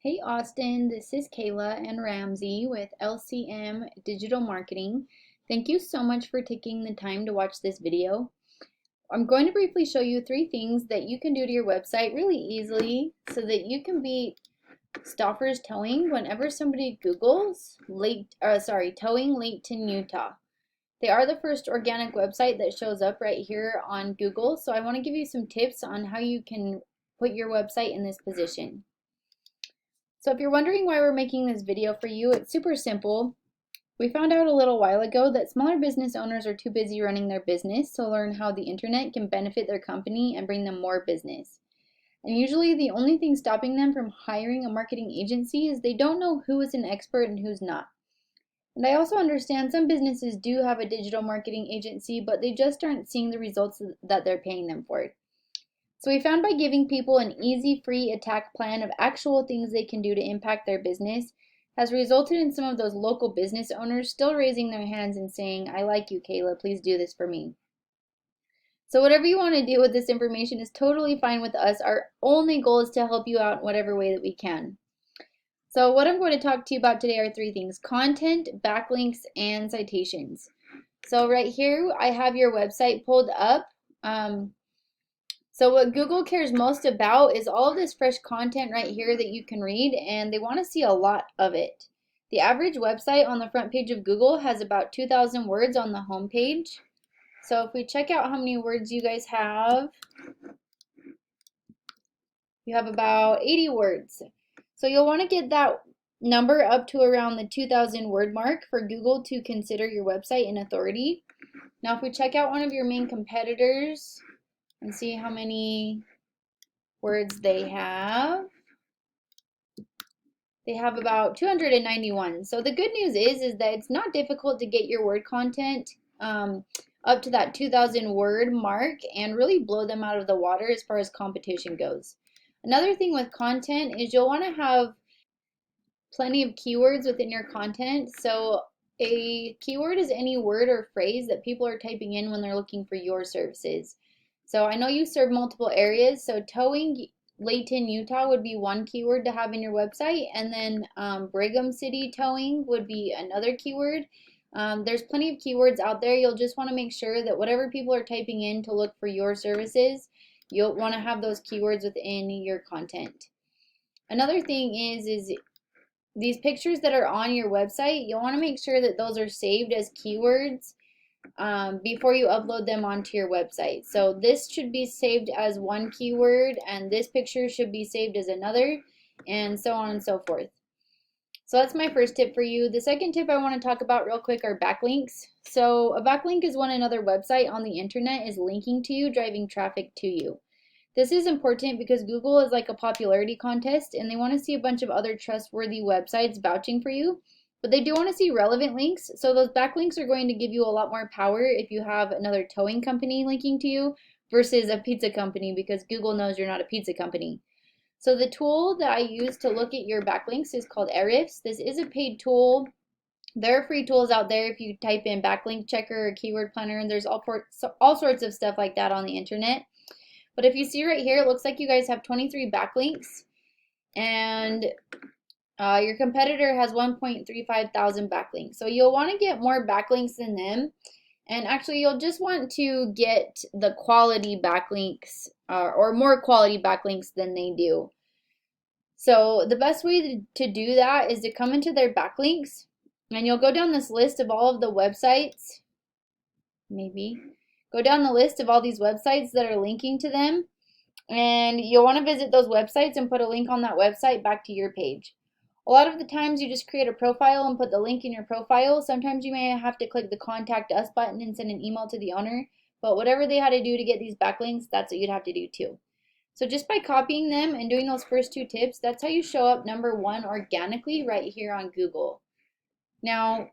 Hey Austin, this is Kayla and Ramsey with LCM Digital Marketing. Thank you so much for taking the time to watch this video. I'm going to briefly show you 3 things that you can do to your website really easily so that you can beat Stauffer's Towing whenever somebody Googles Towing Layton Utah. They are the first organic website that shows up right here on Google, so I want to give you some tips on how you can put your website in this position. So if you're wondering why we're making this video for you, it's super simple. We found out a little while ago that smaller business owners are too busy running their business to learn how the internet can benefit their company and bring them more business. And usually the only thing stopping them from hiring a marketing agency is they don't know who is an expert and who's not. And I also understand some businesses do have a digital marketing agency, but they just aren't seeing the results that they're paying them for. So we found by giving people an easy, free attack plan of actual things they can do to impact their business has resulted in some of those local business owners still raising their hands and saying, I like you, Kayla, please do this for me. So whatever you want to do with this information is totally fine with us. Our only goal is to help you out in whatever way that we can. So what I'm going to talk to you about today are 3 things: content, backlinks, and citations. So right here, I have your website pulled up. So what Google cares most about is all of this fresh content right here that you can read, and they want to see a lot of it. The average website on the front page of Google has about 2,000 words on the home page. So if we check out how many words you guys have, you have about 80 words. So you'll want to get that number up to around the 2,000 word mark for Google to consider your website an authority. Now if we check out one of your main competitors and see how many words they have about 291. So the good news is that it's not difficult to get your word content up to that 2,000 word mark and really blow them out of the water as far as competition goes. Another thing with content is you'll want to have plenty of keywords within your content. So a keyword is any word or phrase that people are typing in when they're looking for your services. So I know you serve multiple areas, so Towing Layton, Utah would be one keyword to have in your website, and then Brigham City Towing would be another keyword. There's plenty of keywords out there. You'll just want to make sure that whatever people are typing in to look for your services, you'll want to have those keywords within your content. Another thing is these pictures that are on your website, you'll want to make sure that those are saved as keywords before you upload them onto your website. So this should be saved as one keyword, and this picture should be saved as another, and so on and so forth. So that's my first tip for you. The second tip I want to talk about real quick are backlinks. So a backlink is when another website on the internet is linking to you, driving traffic to you. This is important because Google is like a popularity contest, and they want to see a bunch of other trustworthy websites vouching for you. But they do want to see relevant links, so those backlinks are going to give you a lot more power if you have another towing company linking to you versus a pizza company, because Google knows you're not a pizza company. So the tool that I use to look at your backlinks is called Ahrefs. This is a paid tool. There are free tools out there if you type in backlink checker or keyword planner, and there's all sorts of stuff like that on the internet. But if you see right here, it looks like you guys have 23 backlinks, and your competitor has 1.35 thousand backlinks. So you'll want to get more backlinks than them. And actually, you'll just want to get the quality backlinks or more quality backlinks than they do. So the best way to do that is to come into their backlinks, and you'll go down this list of all of the websites. Go down the list of all these websites that are linking to them, and you'll want to visit those websites and put a link on that website back to your page. A lot of the times you just create a profile and put the link in your profile. Sometimes you may have to click the contact us button and send an email to the owner, but whatever they had to do to get these backlinks, that's what you'd have to do too. So just by copying them and doing those first 2 tips, that's how you show up #1 organically right here on Google. Now,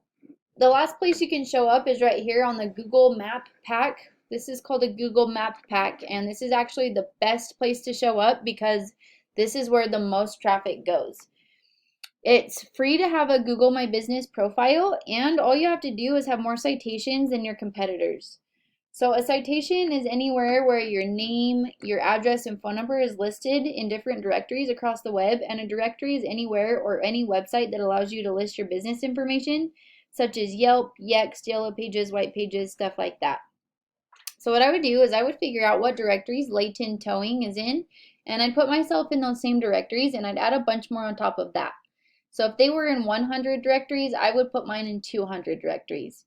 the last place you can show up is right here on the Google Map Pack. This is called a Google Map Pack, and this is actually the best place to show up because this is where the most traffic goes. It's free to have a Google My Business profile, and all you have to do is have more citations than your competitors. So a citation is anywhere where your name, your address, and phone number is listed in different directories across the web, and a directory is anywhere or any website that allows you to list your business information, such as Yelp, Yext, Yellow Pages, White Pages, stuff like that. So what I would do is I would figure out what directories Layton Towing is in, and I'd put myself in those same directories, and I'd add a bunch more on top of that. So if they were in 100 directories, I would put mine in 200 directories.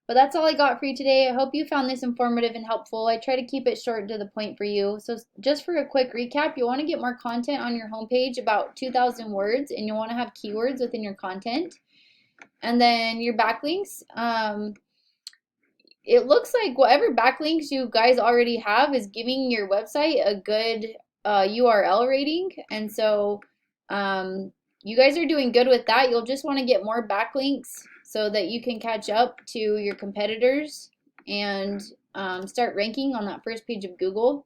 But that's all I got for you today. I hope you found this informative and helpful. I try to keep it short and to the point for you. So just for a quick recap, you want to get more content on your homepage, about 2,000 words, and you want to have keywords within your content. And then your backlinks, it looks like whatever backlinks you guys already have is giving your website a good URL rating. And so you guys are doing good with that. You'll just want to get more backlinks so that you can catch up to your competitors and start ranking on that first page of Google.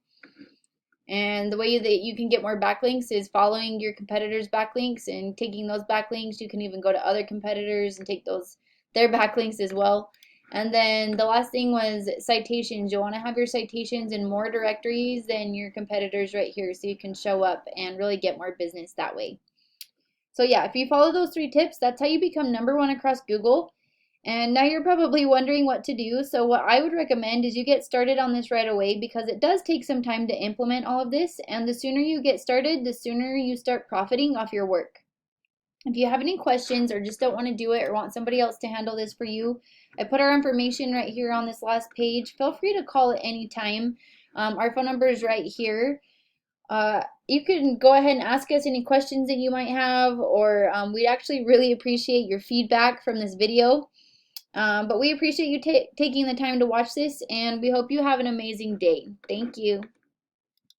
And the way that you can get more backlinks is following your competitors' backlinks and taking those backlinks. You can even go to other competitors and take their backlinks as well. And then the last thing was citations. You want to have your citations in more directories than your competitors right here, so you can show up and really get more business that way. So yeah, if you follow those 3 tips, that's how you become #1 across Google. And now you're probably wondering what to do. So what I would recommend is you get started on this right away, because it does take some time to implement all of this. And the sooner you get started, the sooner you start profiting off your work. If you have any questions or just don't want to do it or want somebody else to handle this for you, I put our information right here on this last page. Feel free to call at any time. Our phone number is right here. You can go ahead and ask us any questions that you might have, or we'd actually really appreciate your feedback from this video. But we appreciate you taking the time to watch this, and we hope you have an amazing day. Thank you.